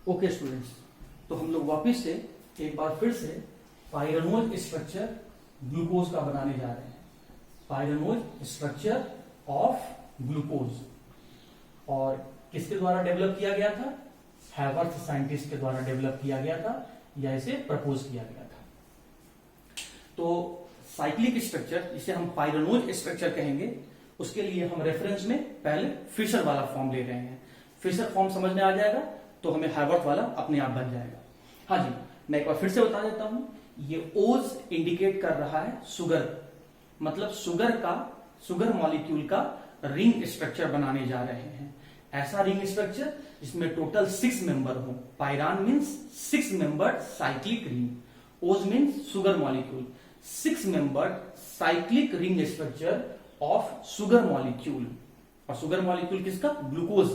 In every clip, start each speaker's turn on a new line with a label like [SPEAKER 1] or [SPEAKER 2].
[SPEAKER 1] Okay students, तो हम लोग वापस से एक बार फिर से पायरानोज स्ट्रक्चर ग्लूकोज का बनाने जा रहे हैं। पायरानोज स्ट्रक्चर ऑफ ग्लूकोज, और किसके द्वारा डेवलप किया गया था? हैवर्थ साइंटिस्ट के द्वारा डेवलप किया गया था, या इसे प्रपोज किया गया था। तो साइक्लिक स्ट्रक्चर, जिसे हम पायरानोज स्ट्रक्चर कहेंगे, उसके लिए हम रेफरेंस में पहले फिशर वाला फॉर्म ले रहे हैं। फिशर फॉर्म समझ में आ जाएगा तो हमें हैवर्थ वाला अपने आप बन जाएगा। हाँ जी, मैं एक बार फिर से बता देता हूं। ये ओज इंडिकेट कर रहा है शुगर, मतलब शुगर मॉलिक्यूल का रिंग स्ट्रक्चर बनाने जा रहे हैं। ऐसा रिंग स्ट्रक्चर जिसमें टोटल 6 मेंबर हो। Pyran means 6 membered cyclic ring, ose means sugar molecule. 6 membered cyclic ring structure of sugar molecule, और शुगर मॉलिक्यूल किसका? Glucose,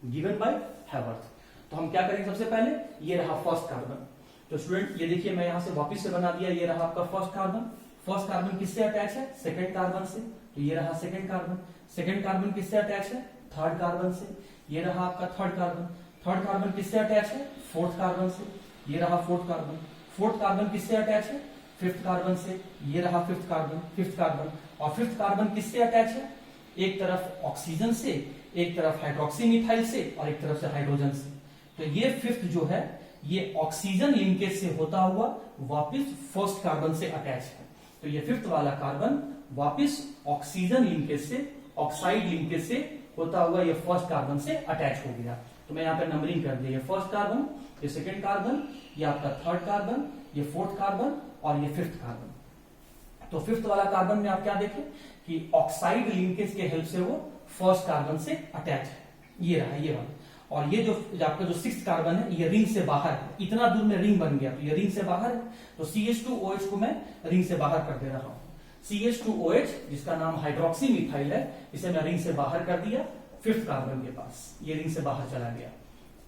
[SPEAKER 1] given by Haworth. तो हम क्या करेंगे? सबसे पहले ये रहा फर्स्ट कार्बन। तो स्टूडेंट ये देखिए, मैं यहां से वापस से बना दिया। ये रहा आपका फर्स्ट कार्बन। फर्स्ट कार्बन किससे अटैच है? सेकंड कार्बन से। तो ये रहा सेकंड कार्बन। सेकंड कार्बन किससे अटैच है? थर्ड कार्बन से। ये रहा आपका थर्ड कार्बन। थर्ड कार्बन किससे अटैच है? फोर्थ कार्बन से। ये रहा फोर्थ कार्बन। फोर्थ कार्बन किससे अटैच है? फिफ्थ कार्बन से। ये रहा फिफ्थ कार्बन। और फिफ्थ कार्बन किससे अटैच है? एक तरफ ऑक्सीजन से, एक तरफ हाइड्रोक्सी मिथाइल से, और एक तरफ से हाइड्रोजन से। तो ये फिफ्थ जो है, ये ऑक्सीजन लिंकेज से होता हुआ वापस फर्स्ट कार्बन से अटैच है। तो ये फिफ्थ वाला कार्बन वापस ऑक्सीजन लिंकेज से, ऑक्साइड लिंकेज से होता हुआ ये फर्स्ट कार्बन से अटैच हो गया। तो मैं यहाँ पे नंबरिंग कर दिया। ये फर्स्ट कार्बन, ये सेकेंड कार्बन, ये आपका थर्ड कार्बन, ये फोर्थ कार्बन, और ये फिफ्थ कार्बन। तो फिफ्थ वाला कार्बन में आप क्या देखें कि ऑक्साइड लिंकेज के हेल्प से वो फर्स्ट कार्बन से अटैच है। ये रहा ये वाला। और ये जो आपका जो सिक्स्थ कार्बन है, ये रिंग से बाहर है। इतना दूर में रिंग बन गया, तो ये रिंग से बाहर है। तो CH2OH को मैं रिंग से बाहर कर दे रहा हूं। CH2OH, जिसका नाम हाइड्रोक्सी मिथाइल है, इसे मैं रिंग से बाहर कर दिया फिफ्थ कार्बन के पास। ये रिंग से बाहर चला गया।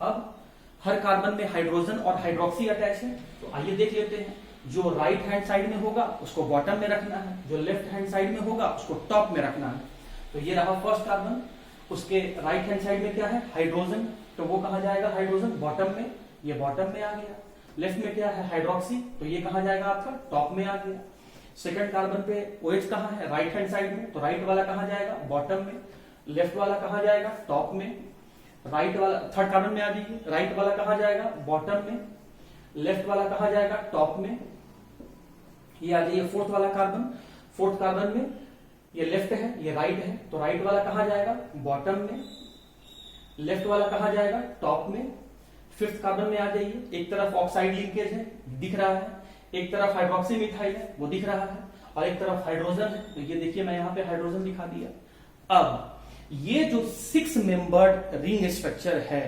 [SPEAKER 1] अब हर कार्बन में हाइड्रोजन और हाइड्रोक्सी अटैच है। तो आइए देख लेते हैं। जो राइट हैंड साइड में होगा उसको बॉटम में रखना है, जो लेफ्ट हैंड साइड में होगा उसको टॉप में रखना है। तो ये रहा फर्स्ट कार्बन। उसके राइट हैंड साइड में क्या है? हाइड्रोजन। तो वो कहा जाएगा हाइड्रोजन बॉटम में, ये बॉटम में आ गया। लेफ्ट में क्या है? हाइड्रोक्सी। तो ये कहा जाएगा आपका टॉप में आ गया। सेकंड कार्बन पे OH कहाँ है? राइट हैंड साइड में। तो राइट वाला कहा जाएगा बॉटम में, लेफ्ट वाला कहा जाएगा टॉप में। राइट वाला थर्ड कार्बन में आ जाइए, राइट वाला कहा जाएगा बॉटम में, लेफ्ट वाला कहा जाएगा टॉप में। ये आ जाइए फोर्थ वाला कार्बन। फोर्थ कार्बन में ये लेफ्ट है, ये राइट है। तो राइट वाला कहा जाएगा बॉटम में, लेफ्ट वाला कहा जाएगा टॉप में। फिफ्थ कार्बन में आ जाइए। एक तरफ ऑक्साइड लिंकेज है, दिख रहा है। एक तरफ हाइड्रोक्सी मिथाइल है, वो दिख रहा है। और एक तरफ हाइड्रोजन है। तो ये देखिए, मैं यहाँ पे हाइड्रोजन दिखा दिया। अब ये जो 6 मेंबर्ड रिंग स्ट्रक्चर है,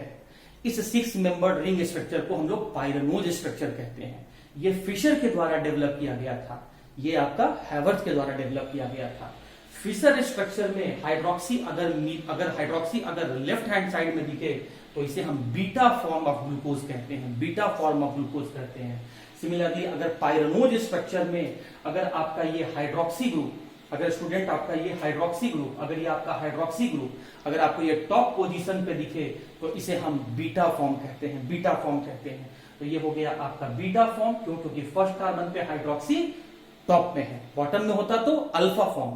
[SPEAKER 1] इस 6 मेंबर्ड रिंग स्ट्रक्चर को हम लोग पायरानोज स्ट्रक्चर कहते हैं। ये फिशर के द्वारा डेवलप किया गया था। ये आपका हैवर्थ के द्वारा डेवलप किया गया था। फिशर स्ट्रक्चर में हाइड्रोक्सी अगर लेफ्ट हैंड साइड में दिखे तो इसे हम बीटा फॉर्म ऑफ ग्लूकोज कहते हैं। बीटा फॉर्म ऑफ ग्लूकोज कहते हैं। सिमिलरली अगर पायरानोज स्ट्रक्चर में अगर आपका ये हाइड्रोक्सी ग्रुप, अगर स्टूडेंट आपका ये हाइड्रोक्सी ग्रुप, अगर ये आपका हाइड्रोक्सी ग्रुप अगर आपको ये टॉप पोजीशन पे दिखे तो इसे हम बीटा फॉर्म कहते हैं। बीटा फॉर्म कहते हैं। तो ये हो गया आपका बीटा फॉर्म। क्यों? क्योंकि फर्स्ट कार्बन पे हाइड्रोक्सी टॉप में है, बॉटम में होता तो अल्फा फॉर्म,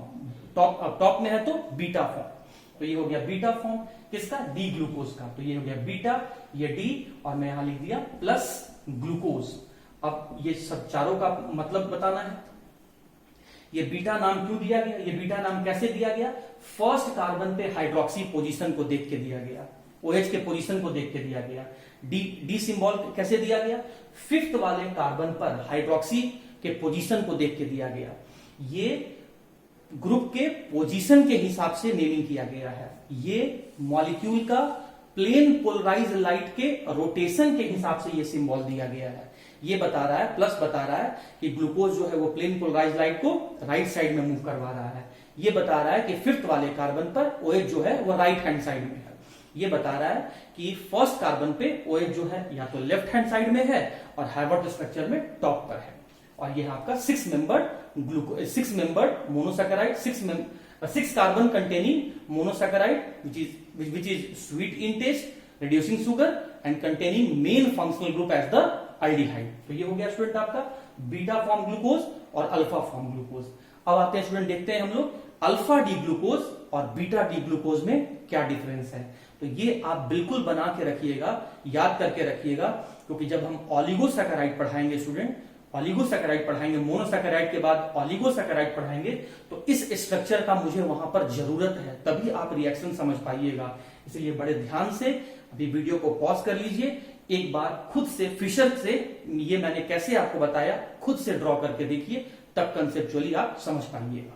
[SPEAKER 1] टॉप में है तो बीटा फॉर्म। तो ये हो गया बीटा फॉर्म किसका? डी ग्लूकोज का। तो ये हो गया बीटा, ये डी, और मैं यहां लिख दिया प्लस ग्लूकोज। अब ये सब चारों का मतलब बताना है। ये बीटा नाम क्यों दिया गया? ये बीटा नाम कैसे दिया गया? फर्स्ट कार्बन पे हाइड्रोक्सी पोजीशन को देख के दिया गया, OH के पोजीशन को देख के दिया गया। डी सिंबल कैसे दिया गया? फिफ्थ वाले कार्बन पर हाइड्रोक्सी के पोजीशन को देख के दिया गया। ये ग्रुप के पोजीशन के हिसाब से नेमिंग किया गया है। ये मॉलिक्यूल का प्लेन पोलराइज लाइट के रोटेशन के हिसाब से ये सिंबल दिया गया है। ये बता रहा है, प्लस बता रहा है कि ग्लूकोज जो है वो प्लेन पोलराइज लाइट को राइट साइड में मूव करवा रहा है। ये बता रहा है कि फिफ्थ वाले कार्बन पर OH जो है वो राइट हैंड साइड में है। ये बता रहा है कि फर्स्ट कार्बन पे OH जो है या तो लेफ्ट हैंड साइड में है और हैवर्थ स्ट्रक्चर में टॉप पर है। और ये आपका 6 membered monosaccharide, 6 carbon containing monosaccharide which is sweet in taste, reducing sugar and containing main functional group as the aldehyde। तो ये हो गया स्टूडेंट आपका बीटा फॉर्म ग्लूकोज और अल्फा फॉर्म ग्लूकोज। अब आते हैं स्टूडेंट, देखते हैं हम लोग अल्फा डी ग्लूकोज और बीटा डी ग्लूकोज में क्या डिफरेंस है। तो ये आप बिल्कुल बना के रखिएगा, याद करके रखिएगा, क्योंकि जब हम ऑलिगोसैकेराइड पढ़ाएंगे स्टूडेंट, ऑलिगोसैकेराइड पढ़ाएंगे, मोनोसैकेराइड के बाद ऑलिगोसैकेराइड पढ़ाएंगे, तो इस स्ट्रक्चर का मुझे वहां पर जरूरत है, तभी आप रिएक्शन समझ पाइएगा। इसलिए बड़े ध्यान से अभी वीडियो को पॉज कर लीजिए, एक बार खुद से फिशर से ये मैंने कैसे आपको बताया खुद से ड्रॉ करके देखिए, तब कंसेप्चुअली आप समझ पाइएगा।